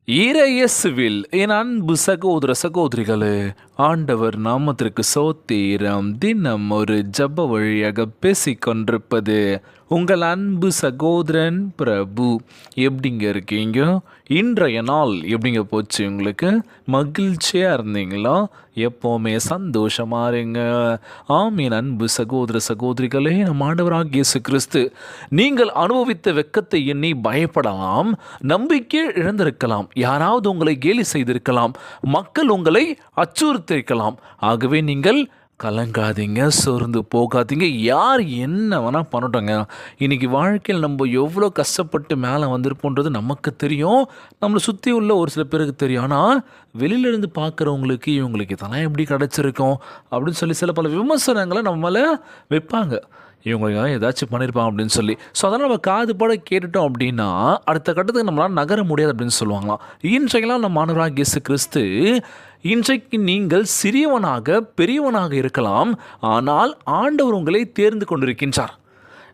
இறையேசுவில் என் அன்பு சகோதர சகோதரிகளே, ஆண்டவர் நாமத்திற்கு சோத்திரம். தினம் ஒரு ஜெப வழியாக பேசிக்கொண்டிருப்பது உங்கள் அன்பு சகோதரன் பிரபு. எப்படிங்க இருக்கீங்க? இன்றைய நாள் எப்படிங்க போச்சு? உங்களுக்கு மகிழ்ச்சியாக இருந்தீங்களா? எப்போவுமே சந்தோஷமாக இருங்க. என் அன்பு சகோதர சகோதரிகளே, நம் ஆண்டவராகிய இயேசு கிறிஸ்து நீங்கள் அனுபவித்த வெட்கத்தை எண்ணி பயப்படலாம், நம்பிக்கை இழந்திருக்கலாம், யாராவது உங்களை கேலி செய்திருக்கலாம், மக்கள் உங்களை அச்சுறுத்திருக்கலாம். ஆகவே நீங்கள் கலங்காதீங்க, சோர்ந்து போகாதீங்க. யார் என்ன வேணால் பண்ணட்டோங்க. இன்றைக்கி வாழ்க்கையில் நம்ம எவ்வளோ கஷ்டப்பட்டு மேலே வந்திருப்போன்றது நமக்கு தெரியும், நம்மளை சுற்றி உள்ள ஒரு சில பேருக்கு தெரியும். ஆனால் வெளியிலேருந்து பார்க்குறவங்களுக்கு இவங்களுக்கு இதெல்லாம் எப்படி கிடச்சிருக்கோம் அப்படின்னு சொல்லி சில பல விமர்சனங்களை நம்ம மேலே வைப்பாங்க. இவங்க ஏதாச்சும் பண்ணியிருப்பாங்க அப்படின்னு சொல்லி. ஸோ அதெல்லாம் நம்ம காது பட கேட்டுட்டோம் அப்படின்னா அடுத்த கட்டத்துக்கு நம்மளால் நகர முடியாது அப்படின்னு சொல்லுவாங்களாம். இன்றைக்கெல்லாம் நம்ம ஆண்டவராகிய இயேசு கிறிஸ்து, இன்றைக்கு நீங்கள் சிறியவனாக பெரியவனாக இருக்கலாம், ஆனால் ஆண்டவர் உங்களை தேர்ந்து கொண்டிருக்கின்றார்.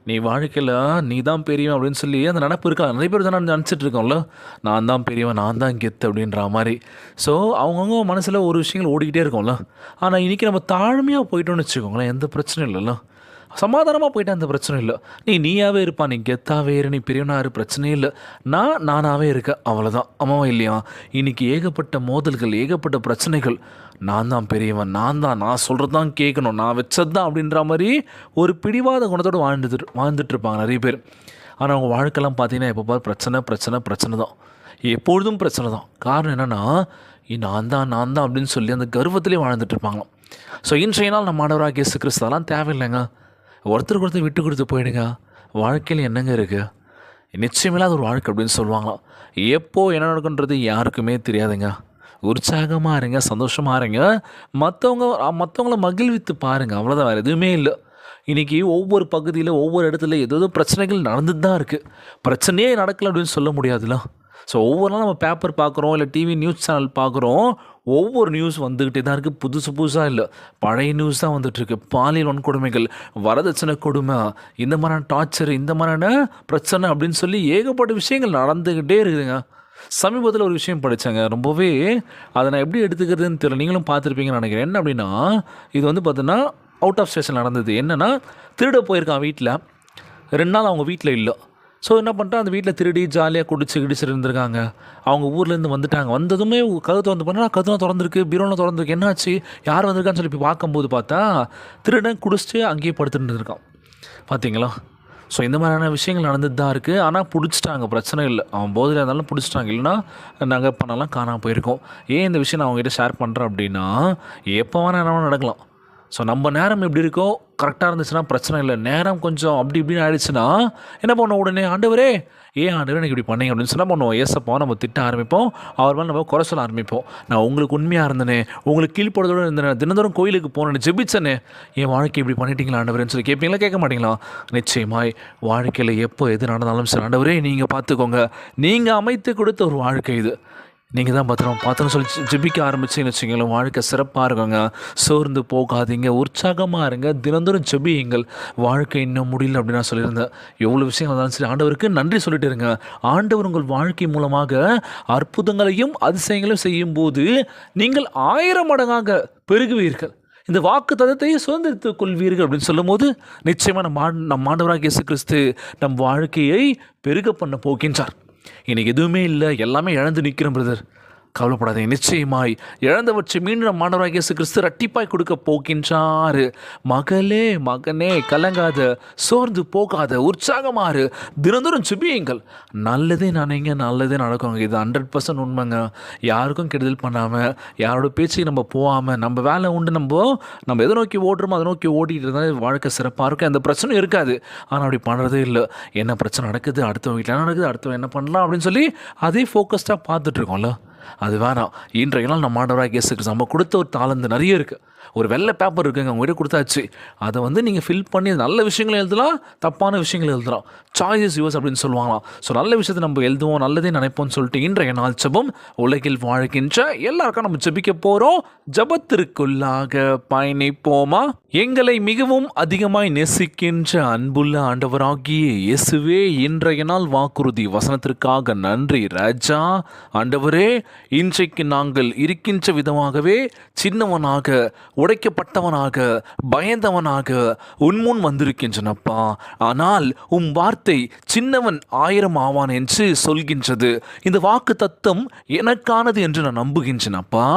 நீ வாழ்க்கையில் நீ தான் பெரியவன் அப்படின்னு சொல்லி அந்த நினப்பு இருக்கலாம். நிறைய பேர் தான் நினச்சிட்டு இருக்கோம்ல, நான் தான் பெரியவன், நான் தான் கெத்து அப்படின்ற மாதிரி. ஸோ அவங்கவுங்க மனசில் ஒரு விஷயங்கள் ஓடிக்கிட்டே இருக்கோம்ல. ஆனால் இன்றைக்கி நம்ம தாழ்மையாக போயிட்டோன்னு வச்சுக்கோங்களேன், எந்த பிரச்சனையும் இல்லைல்ல. சமாதானமாக போயிட்டா அந்த பிரச்சனை இல்லை. நீயாவே இருப்பா, நீ கெத்தாவே இரு, நீ பெரியவனாக இரு, பிரச்சனையே இல்லை. நானாகவே இருக்கேன், அவ்வளோதான். அம்மாவா இல்லையா? இன்றைக்கி ஏகப்பட்ட மோதல்கள், ஏகப்பட்ட பிரச்சனைகள். நான் தான் பெரியவன், நான் சொல்கிறது தான் கேட்கணும், நான் வச்சது தான் அப்படின்ற மாதிரி ஒரு பிடிவாத குணத்தோடு வாழ்ந்துட்டுருப்பாங்க நிறைய பேர். ஆனால் அவங்க வாழ்க்கைலாம் பார்த்தீங்கன்னா எப்போ பார்த்து பிரச்சனை தான். எப்பொழுதும் பிரச்சனை தான். காரணம் என்னென்னா, நான் தான் அப்படின்னு சொல்லி அந்த கர்வத்திலே வாழ்ந்துட்டுருப்பாங்களாம். ஸோ இன்றைய நாள் நம்ம ஆண்டவராகிய இயேசு கிறிஸ்து அதெல்லாம் தேவையில்லைங்க. ஒருத்தருக்கு விட்டு கொடுத்து போயிடுங்க. வாழ்க்கையில் என்னங்க இருக்குது? நிச்சயமில்லாத ஒரு வாழ்க்கை அப்படின்னு சொல்லுவாங்களாம். எப்போது என்ன நடக்குன்றது யாருக்குமே தெரியாதுங்க. உற்சாகமாக இருங்க, சந்தோஷமாக இருங்க, மற்றவங்கள மகிழ்வித்து பாருங்கள், அவ்வளோதான். வேறு எதுவுமே இல்லை. இன்றைக்கி ஒவ்வொரு பகுதியில் ஒவ்வொரு இடத்துல ஏதோ பிரச்சனைகள் நடந்துட்டு தான் இருக்குது. பிரச்சனையே நடக்கலை அப்படின்னு சொல்ல முடியாதுல்ல. ஸோ ஒவ்வொரு நாள் நம்ம பேப்பர் பார்க்குறோம், இல்லை டிவி நியூஸ் சேனல் பார்க்குறோம், ஒவ்வொரு நியூஸ் வந்துக்கிட்டே தான் இருக்குது. புதுசாக இல்லை, பழைய நியூஸ் தான் வந்துட்டுருக்கு. பாலியல் வன்கொடுமைகள், வரதட்சணை கொடுமை, இந்த மாதிரியான டார்ச்சர், இந்த மாதிரியான பிரச்சனை அப்படின்னு சொல்லி ஏகப்பட்ட விஷயங்கள் நடந்துக்கிட்டே இருக்குதுங்க. சமீபத்தில் ஒரு விஷயம் படித்தாங்க, ரொம்பவே அதை நான் எப்படி எடுத்துக்கிறதுன்னு தெரியல, நீங்களும் பார்த்துருப்பீங்கன்னு நினைக்கிறேன். என்ன அப்படின்னா, இது பார்த்தீங்கன்னா அவுட் ஆஃப் ஸ்டேஷன் நடந்தது. என்னென்னா, திருட போயிருக்கான் வீட்டில். 2 நாள் அவங்க வீட்டில் இல்லை. ஸோ என்ன பண்ணிட்டா, அந்த வீட்டில் திருடி ஜாலியாக குடிச்சு இருந்திருக்காங்க. அவங்க ஊர்லேருந்து வந்துட்டாங்க. வந்ததுமே கதவு வந்து பண்ணால் கதவுலாம் திறந்துருக்கு, பீரோலாம் திறந்துருக்கு. என்னாச்சு, யார் வந்திருக்கான்னு சொல்லி போய் பார்க்கும்போது பார்த்தா திருடன் குடிச்சிட்டு அங்கேயே படுத்துட்டு இருக்கான். பார்த்தீங்களா? ஸோ இந்த மாதிரியான விஷயங்கள் நடந்துட்டு தான் இருக்குது. ஆனால் பிடிச்சிட்டாங்க, பிரச்சனை இல்லை. அவன் போதையில் இருந்தாலும் பிடிச்சிட்டாங்க. இல்லைனா நகை பணம்லாம் காணாமல் போயிருக்கோம். ஏன் இந்த விஷயம் நான் அவங்ககிட்ட ஷேர் பண்ணுறேன் அப்படின்னா, எப்போ வேணால் என்ன நடக்கலாம். ஸோ நம்ம நேரம் எப்படி இருக்கோ கரெக்டாக இருந்துச்சுன்னா பிரச்சனை இல்லை. நேரம் கொஞ்சம் அப்படி இப்படின்னு ஆயிடுச்சுன்னா என்ன பண்ணுவோம்? உடனே ஆண்டவரே, ஆண்டவரே எனக்கு இப்படி பண்ணீங்க அப்படின்னு சொன்னால் பண்ணுவோம். ஏசப்பா நம்ம திட்ட ஆரம்பிப்போம், அவர் மேலே நம்ம குறை சொல்ல ஆரம்பிப்போம். நான் உங்களுக்கு உண்மையாக இருந்தேனே, உங்களுக்கு கீழ்ப்படுறதோடு இருந்தேன், தினந்தோறும் கோயிலுக்கு போனேன்னு ஜெபிச்சனே, என் வாழ்க்கை இப்படி பண்ணிட்டீங்களா ஆண்டவரேன்னு சொல்லி கேட்பீங்களா, கேட்க மாட்டீங்களா? நிச்சயமாய் வாழ்க்கையில் எப்போ எது நடந்தாலும் சரி, ஆண்டவரே நீங்கள் பார்த்துக்கோங்க, நீங்கள் அமைத்து கொடுத்த ஒரு வாழ்க்கை இது, நீங்கள் தான் பார்த்தோன்னு சொல்லி ஜெபிக்க ஆரம்பிச்சிங்கன்னு வச்சுங்களேன், வாழ்க்கை சிறப்பாக இருக்குங்க. சோர்ந்து போகாதீங்க, உற்சாகமாக இருங்க, தினந்தோறும் ஜெபியுங்கள். வாழ்க்கை இன்னும் முடியல அப்படின்னு நான் சொல்லியிருந்தேன். எவ்வளோ விஷயங்கள் இருந்தாலும் சரி, ஆண்டவருக்கு நன்றி சொல்லிட்டு இருங்க. ஆண்டவர் உங்கள் வாழ்க்கை மூலமாக அற்புதங்களையும் அதிசயங்களையும் செய்யும்போது நீங்கள் 1000 மடங்காக பெருகுவீர்கள். இந்த வாக்கு தத்தத்தை சுதந்திரித்துக் கொள்வீர்கள் அப்படின்னு சொல்லும் போது நிச்சயமாக நம் ஆண்டவராகிய இயேசு கிறிஸ்து நம் வாழ்க்கையை பெருக பண்ண போகின்றார். எனக்கு எதுவுமே இல்லை, எல்லாமே இழந்து நிற்கிறேன் பிரதர், கவலைப்படாதீங்க. நிச்சயமாய் இழந்தவற்றை மீண்டும் நம் ஆண்டவராகிய இயேசு கிறிஸ்து இரட்டிப்பாய் கொடுக்க போகின்றார். மகனே கலங்காத, சோர்ந்து போகாத, உற்சாகமாறு, தினந்தோறும் ஜெபியுங்கள். நல்லதே நடக்குங்க. இது 100% உண்மைங்க. யாருக்கும் கெடுதல் பண்ணாமல், யாரோட பேச்சுக்கு நம்ம போகாமல், நம்ம வேலை உண்டு, நம்ம எதை நோக்கி ஓடுறோமோ அதை நோக்கி ஓடிட்டு இருந்தால் வாழ்க்கை சிறப்பாக இருக்கும், எந்த பிரச்சனையும் இருக்காது. ஆனால் அப்படி பண்ணுறதே இல்லை. என்ன பிரச்சனை நடக்குது, அடுத்த வீட்டில் நடக்குது, அடுத்தவங்க என்ன பண்ணலாம் அப்படின்னு சொல்லி அதே ஃபோக்கஸ்டாக பார்த்துட்ருக்கோம்ல. அது வேணாம். இன்றைய நாள் நம்ம ஆண்டவராகிய இயேசு கிறிஸ்து நம்ம கொடுத்த ஒரு தாளந்து நிறைய இருக்குது. ஒரு வெள்ளை பேப்பர் இருக்குங்க, உங்ககிட்ட கொடுத்தாச்சு. அதை நீங்கள் ஃபில் பண்ணி நல்ல விஷயங்களை எழுதலாம், தப்பான விஷயங்களை எழுதலாம். சாய்ஸஸ் யூஸ் அப்படின்னு சொல்லுவாங்களாம். ஸோ நல்ல விஷயத்தை நம்ம எழுதுவோம், நல்லதே நினைப்போம்னு சொல்லிட்டு இன்றைய நாள் ஜெபம் உலகில் வாழ்கின்ற எல்லாருக்கும் நம்ம ஜெபிக்க போகிறோம். ஜெபத்திற்குள்ளாக பயணிப்போமா? எங்களை மிகவும் அதிகமாய் நேசிக்கின்ற அன்புள்ள ஆண்டவராகிய இயேசுவே, இன்றைய நாள் வாக்குறுதி வசனத்திற்காக நன்றி ராஜா. ஆண்டவரே, இன்றைக்கு நாங்கள் இருக்கின்ற விதமாகவே சின்னவனாக, உடைக்கப்பட்டவனாக, பயந்தவனாக உன்முன் வந்திருக்கின்றனப்பா. ஆனால் உம் வார்த்தை சின்னவன் 1000 ஆவான் என்று சொல்கின்றது. இந்த வாக்கு தத்தம் எனக்கானது என்று நான் நம்புகின்றனப்பா.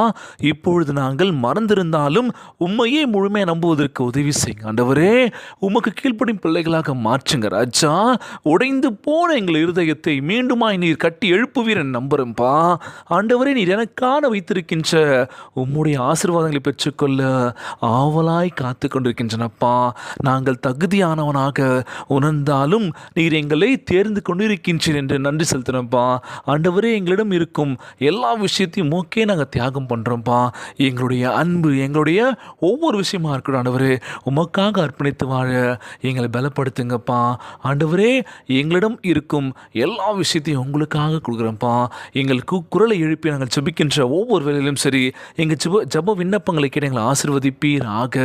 இப்பொழுது நாங்கள் மறந்திருந்தாலும் உம்மையே முழுமையாக நம்புவதற்கு உதவி செய்யுங்க ஆண்டவரே. உமக்கு கீழ்ப்படும் பிள்ளைகளாக மாற்றுங்க ராஜா. உடைந்து போன எங்கள் இருதயத்தை மீண்டுமாய் நீர் கட்டி எழுப்புவீர் என்று நம்புறேன்ப்பா. ஆண்டவரே, நீர் எனக்கான வைத்திருக்கின்ற உம்முடைய ஆசீர்வாதங்களை பெற்றுக்கொள்ள ஆவலாய் காத்து கொண்டிருக்கின்றனப்பா. நாங்கள் தகுதியானவனாக உணர்ந்தாலும் நீர் எங்களை தேர்ந்து கொண்டிருக்கின்றீர் என்று நன்றி செலுத்தினப்பா. ஆண்டவரே, எங்களிடம் இருக்கும் எல்லா விஷயத்தையும் ஓகே நாங்கள் தியாகம் பண்ணுறோம்ப்பா. எங்களுடைய அன்பு, எங்களுடைய ஒவ்வொரு விஷயமா இருக்கணும் ஆண்டவரே, உமக்காக அர்ப்பணித்து வாழ எங்களை பலப்படுத்துங்கப்பா. ஆண்டவரே, எங்களிடம் இருக்கும் எல்லா விஷயத்தையும் உங்களுக்காக கொடுக்குறோம்ப்பா. எங்களுக்கு குரலை எழுப்பி நாங்கள் ஜெபிக்கின்ற ஒவ்வொரு வேலையிலும் சரி, எங்கள் ஜெப விண்ணப்பங்களை கேட்டு எங்களை ஆசீர்வதிப்பீராக.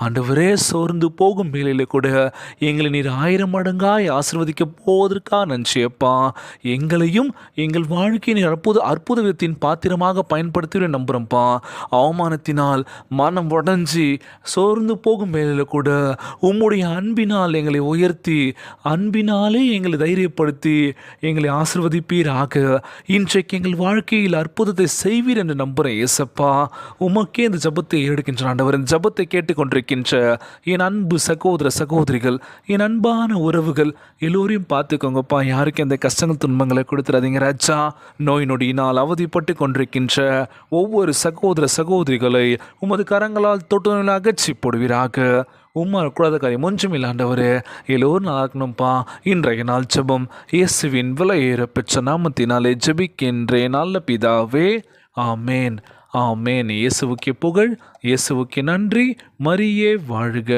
ஆண்டவரே, சோர்ந்து போகும் வேலையில் கூட எங்களை நீர் 1000 மடங்காய் ஆசீர்வதிக்க போவதற்காக நன்றியப்பா. எங்களையும் எங்கள் வாழ்க்கையை நீர் அற்புத விதத்தின் பாத்திரமாக பயன்படுத்தி நம்புகிறோம்ப்பா. அவமானத்தினால் மனம் உடஞ்சி சோர்ந்து போகும் வேலையில் கூட உம்முடைய அன்பினால் எங்களை உயர்த்தி, அன்பினாலே எங்களை தைரியப்படுத்தி எங்களை ஆசீர்வதிப்பீராக. இன்றைக்கு எங்கள் வாழ்க்கையில் அற்புதத்தை செய்வீர் என்று நம்புகிறேன் ஏசப்பா. உமக்கே இந்த ஜபத்தை எடுக்கின்ற ஆண்டவர், இந்த ஜபத்தை கேட்டுக்கொண்டிருக்கின்ற என் அன்பு சகோதர சகோதரிகள், என் அன்பான உறவுகள் எல்லோரையும் பார்த்துக்கோங்கப்பா. யாருக்கு எந்த கஷ்டங்கள் துன்பங்களை கொடுத்துறாதீங்க ராஜா. நோய் நொடியினால் அவதிப்பட்டு கொண்டிருக்கின்ற ஒவ்வொரு சகோதர சகோதரிகளை உமது கரங்களால் தொட்டு அகற்றி போடுவீராக. உம்மால் கூடாத காரியம் ஒன்றும் இல்லாண்டவர் எல்லோரும் நல்லா இருக்கணும்ப்பா. இன்றைய நாள் ஜெபம் இயேசுவின் விலையேற பெற்ற நாமத்தினாலே ஜெபிக்கின்றேன் நல்ல பிதாவே, ஆமேன் ஆமேன். இயேசுவுக்கே புகழ், இயேசுவுக்கே நன்றி. மரியே வாழ்க.